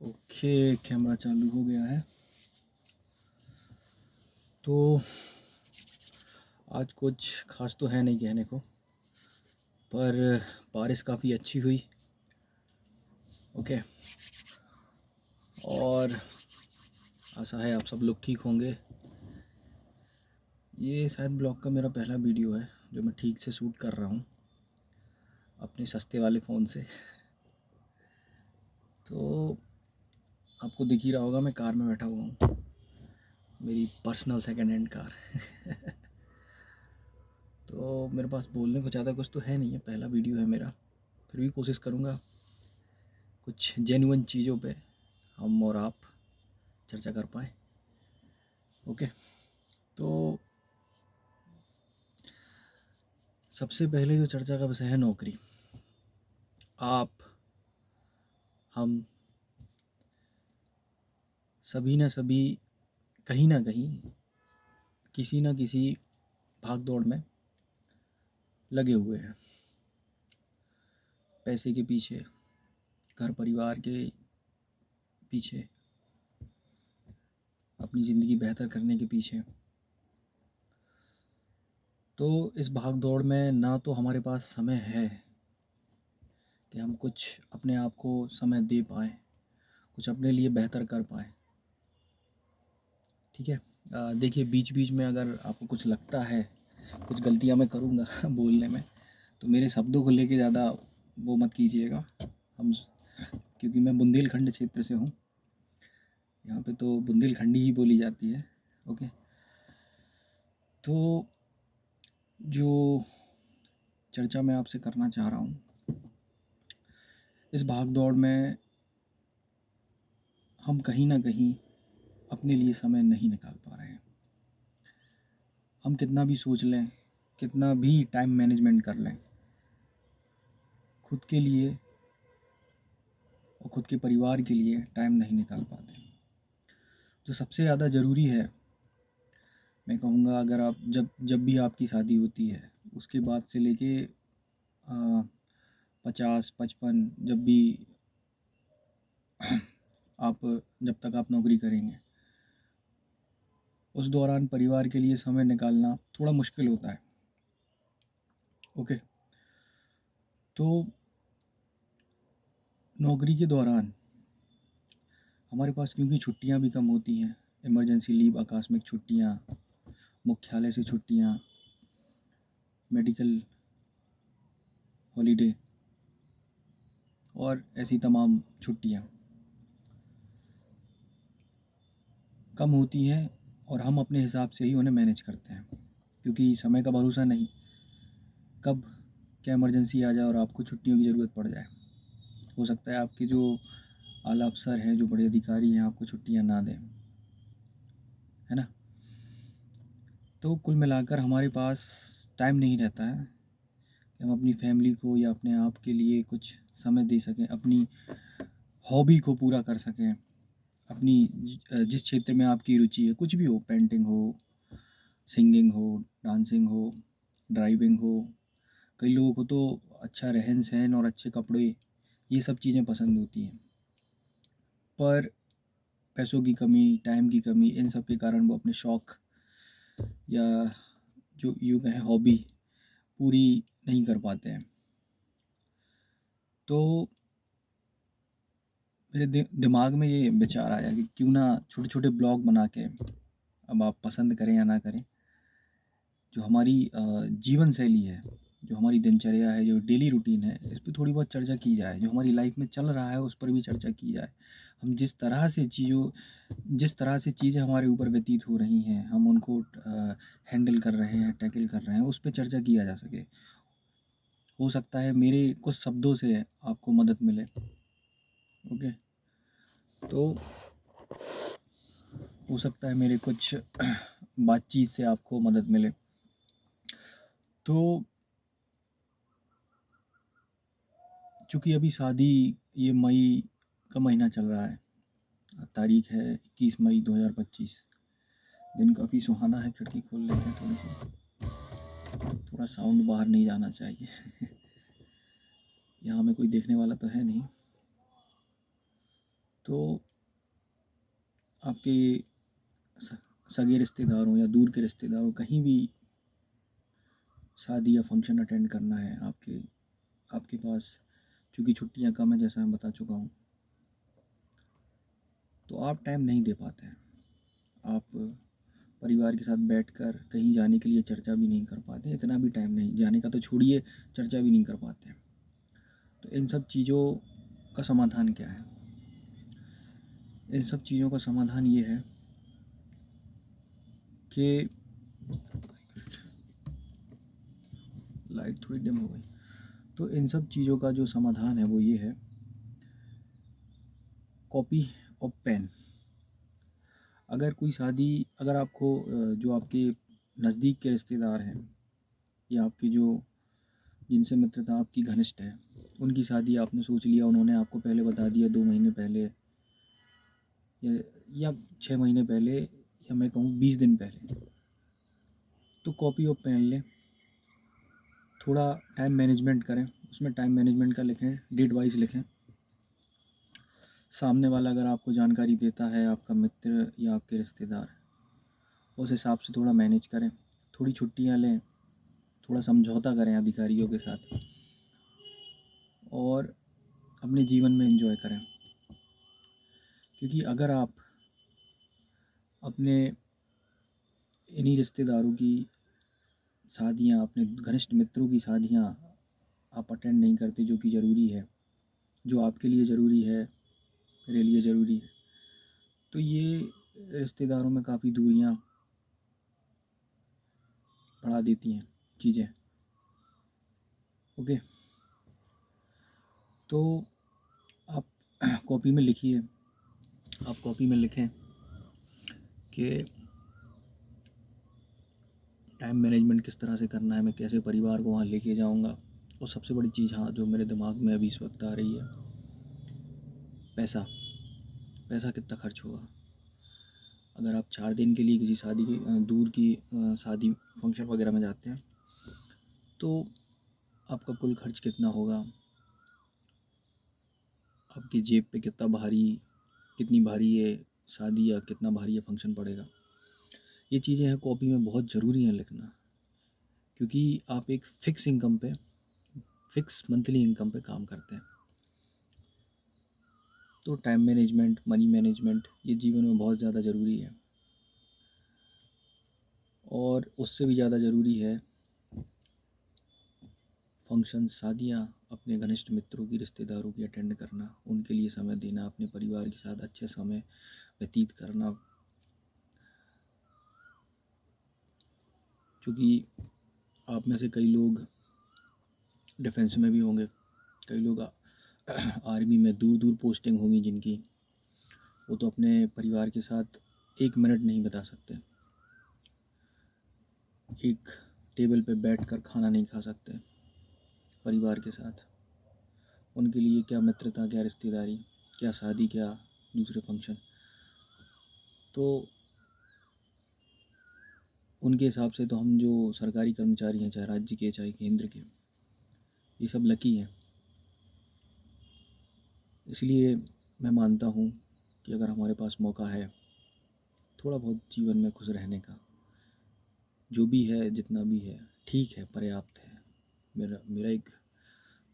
Okay, camera चालू हो गया है। तो आज कुछ खास तो है नहीं कहने को, पर बारिश काफ़ी अच्छी हुई। ओके, और आशा है आप सब लोग ठीक होंगे। ये शायद ब्लॉग का मेरा पहला वीडियो है जो मैं ठीक से शूट कर रहा हूँ अपने सस्ते वाले फ़ोन से। तो आपको दिख ही रहा होगा मैं कार में बैठा हुआ हूँ, मेरी पर्सनल सेकंड हैंड कार। तो मेरे पास बोलने को ज़्यादा कुछ तो है नहीं है, पहला वीडियो है मेरा। फिर भी कोशिश करूँगा कुछ जेन्युइन चीज़ों पे हम और आप चर्चा कर पाएँ। ओके, तो सबसे पहले जो चर्चा का विषय है नौकरी। आप, हम सभी न सभी कहीं ना कहीं किसी न किसी भाग दौड़ में लगे हुए हैं, पैसे के पीछे, घर परिवार के पीछे, अपनी ज़िंदगी बेहतर करने के पीछे। तो इस भाग दौड़ में ना तो हमारे पास समय है कि हम कुछ अपने आप को समय दे पाएँ, कुछ अपने लिए बेहतर कर पाएँ। ठीक है, देखिए बीच बीच में अगर आपको कुछ लगता है कुछ गलतियाँ मैं करूँगा बोलने में, तो मेरे शब्दों को लेके ज़्यादा वो मत कीजिएगा। हम, क्योंकि मैं बुंदेलखंड क्षेत्र से हूँ, यहाँ पे तो बुंदेलखंडी ही बोली जाती है। ओके, तो जो चर्चा मैं आपसे करना चाह रहा हूँ, इस भाग दौड़ में हम कहीं ना कहीं अपने लिए समय नहीं निकाल पा रहे हैं। हम कितना भी सोच लें, कितना भी टाइम मैनेजमेंट कर लें, खुद के लिए और खुद के परिवार के लिए टाइम नहीं निकाल पाते। जो सबसे ज़्यादा ज़रूरी है, मैं कहूँगा, अगर आप जब भी आपकी शादी होती है, उसके बाद से लेके 50-55, जब भी आप जब तक आप नौकरी करेंगे, उस दौरान परिवार के लिए समय निकालना थोड़ा मुश्किल होता है। ओके, तो नौकरी के दौरान हमारे पास क्योंकि छुट्टियां भी कम होती हैं, इमरजेंसी लीव, आकस्मिक छुट्टियां, मुख्यालय से छुट्टियां, मेडिकल हॉलीडे और ऐसी तमाम छुट्टियां कम होती हैं, और हम अपने हिसाब से ही उन्हें मैनेज करते हैं, क्योंकि समय का भरोसा नहीं, कब क्या इमरजेंसी आ जाए और आपको छुट्टियों की ज़रूरत पड़ जाए। हो सकता है आपके जो आला अफसर हैं, जो बड़े अधिकारी हैं, आपको छुट्टियां ना दें, है ना। तो कुल मिलाकर हमारे पास टाइम नहीं रहता है कि हम अपनी फैमिली को या अपने आप के लिए कुछ समय दे सकें, अपनी हॉबी को पूरा कर सकें, अपनी जिस क्षेत्र में आपकी रुचि है, कुछ भी हो, पेंटिंग हो, सिंगिंग हो, डांसिंग हो, ड्राइविंग हो। कई लोगों को तो अच्छा रहन सहन और अच्छे कपड़े, ये सब चीज़ें पसंद होती हैं, पर पैसों की कमी, टाइम की कमी, इन सब के कारण वो अपने शौक़ या जो यूँ कहें हॉबी पूरी नहीं कर पाते हैं। तो मेरे दिमाग में ये विचार आया कि क्यों ना छोटे छोटे ब्लॉग बना के, अब आप पसंद करें या ना करें, जो हमारी जीवन शैली है, जो हमारी दिनचर्या है, जो डेली रूटीन है, इस पर थोड़ी बहुत चर्चा की जाए। जो हमारी लाइफ में चल रहा है उस पर भी चर्चा की जाए। हम जिस तरह से चीज़ें हमारे ऊपर व्यतीत हो रही हैं, हम उनको हैंडल कर रहे हैं, टैकल कर रहे हैं, उस पर चर्चा किया जा सके। हो सकता है मेरे कुछ शब्दों से आपको मदद मिले। ओके, तो हो सकता है मेरे कुछ बातचीत से आपको मदद मिले। तो चूँकि अभी शादी, ये मई का महीना चल रहा है, तारीख है 21 मई 2025। दिन काफ़ी सुहाना है। खिड़की खोल लेते हैं थोड़ी सी, थोड़ा साउंड बाहर नहीं जाना चाहिए। यहाँ में कोई देखने वाला तो है नहीं। तो आपके सगे रिश्तेदार हो या दूर के रिश्तेदार हो, कहीं भी शादी या फंक्शन अटेंड करना है आपके पास, चूँकि छुट्टियाँ कम है जैसा मैं बता चुका हूँ, तो आप टाइम नहीं दे पाते हैं। आप परिवार के साथ बैठकर कहीं जाने के लिए चर्चा भी नहीं कर पाते, इतना भी टाइम नहीं, जाने का तो छोड़िए, चर्चा भी नहीं कर पाते हैं। तो इन सब चीज़ों का समाधान क्या है? इन सब चीज़ों का समाधान ये है कि लाइट थोड़ी डिम हो गई। तो इन सब चीज़ों का जो समाधान है वो ये है, कॉपी और पेन। अगर आपको जो आपके नज़दीक के रिश्तेदार हैं या आपके जो जिनसे मित्रता आपकी घनिष्ठ है, उनकी शादी आपने सोच लिया, उन्होंने आपको पहले बता दिया 2 महीने पहले या 6 महीने पहले, या मैं कहूँ 20 दिन पहले, तो कॉपी और पेन लें, थोड़ा टाइम मैनेजमेंट करें, उसमें टाइम मैनेजमेंट का लिखें, डेट वाइज लिखें। सामने वाला अगर आपको जानकारी देता है, आपका मित्र या आपके रिश्तेदार, उस हिसाब से थोड़ा मैनेज करें, थोड़ी छुट्टियां लें, थोड़ा समझौता करें अधिकारियों के साथ और अपने जीवन में एंजॉय करें। क्योंकि अगर आप अपने इन्हीं रिश्तेदारों की शादियां, अपने घनिष्ठ मित्रों की शादियां आप अटेंड नहीं करते, जो कि ज़रूरी है, जो आपके लिए ज़रूरी है, मेरे लिए ज़रूरी है, तो ये रिश्तेदारों में काफ़ी दूरियां बढ़ा देती हैं चीज़ें। ओके, तो आप कॉपी में लिखिए, आप कॉपी में लिखें कि टाइम मैनेजमेंट किस तरह से करना है, मैं कैसे परिवार को वहाँ लेके जाऊँगा। और सबसे बड़ी चीज़, हाँ, जो मेरे दिमाग में अभी इस वक्त आ रही है, पैसा कितना खर्च होगा। अगर आप 4 दिन के लिए किसी शादी की दूर की शादी फंक्शन वगैरह में जाते हैं, तो आपका कुल खर्च कितना होगा, आपकी जेब पे कितनी भारी है शादी, या कितना भारी है फंक्शन पड़ेगा। ये चीज़ें हैं कॉपी में बहुत ज़रूरी है लिखना, क्योंकि आप एक फिक्स मंथली इनकम पे काम करते हैं। तो टाइम मैनेजमेंट, मनी मैनेजमेंट, ये जीवन में बहुत ज़्यादा ज़रूरी है। और उससे भी ज़्यादा ज़रूरी है फंक्शन, शादियाँ, अपने घनिष्ठ मित्रों की, रिश्तेदारों की अटेंड करना, उनके लिए समय देना, अपने परिवार के साथ अच्छे समय व्यतीत करना। क्योंकि आप में से कई लोग डिफेंस में भी होंगे, कई लोग आर्मी में, दूर दूर पोस्टिंग होंगी जिनकी, वो तो अपने परिवार के साथ 1 मिनट नहीं बिता सकते, एक टेबल पे बैठकर खाना नहीं खा सकते परिवार के साथ। उनके लिए क्या मित्रता, क्या रिश्तेदारी, क्या शादी, क्या दूसरे फंक्शन। तो उनके हिसाब से तो हम जो सरकारी कर्मचारी हैं, चाहे राज्य के चाहे केंद्र के, ये सब लकी हैं। इसलिए मैं मानता हूँ कि अगर हमारे पास मौका है थोड़ा बहुत जीवन में खुश रहने का, जो भी है, जितना भी है, ठीक है, पर्याप्त है। मेरा एक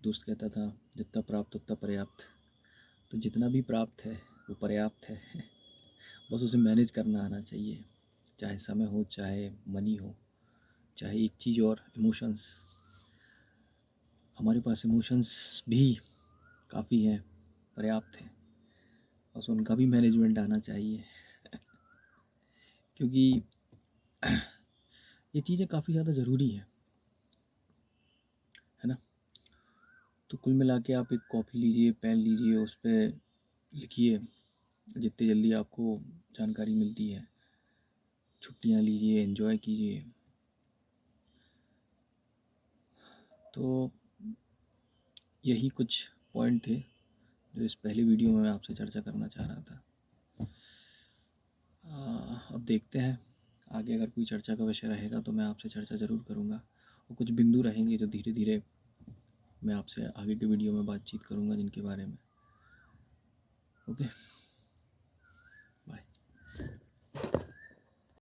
दोस्त कहता था, जितना प्राप्त उतना पर्याप्त। तो जितना भी प्राप्त है वो पर्याप्त है। बस उसे मैनेज करना आना चाहिए, चाहे समय हो, चाहे मनी हो, चाहे एक चीज़ और, इमोशंस। हमारे पास इमोशंस भी काफ़ी हैं, पर्याप्त हैं, बस उनका भी मैनेजमेंट आना चाहिए। क्योंकि ये चीज़ें काफ़ी ज़्यादा ज़रूरी है ना। तो कुल मिला के आप एक कॉपी लीजिए, पेन लीजिए, उस पर लिखिए जितनी जल्दी आपको जानकारी मिलती है, छुट्टियां लीजिए, एंजॉय कीजिए। तो यही कुछ पॉइंट थे जो इस पहले वीडियो में मैं आपसे चर्चा करना चाह रहा था। अब देखते हैं आगे, अगर कोई चर्चा का विषय रहेगा तो मैं आपसे चर्चा ज़रूर करूँगा, और कुछ बिंदु रहेंगे जो धीरे धीरे मैं आपसे आगे के वीडियो में बातचीत करूँगा जिनके बारे में। ओके।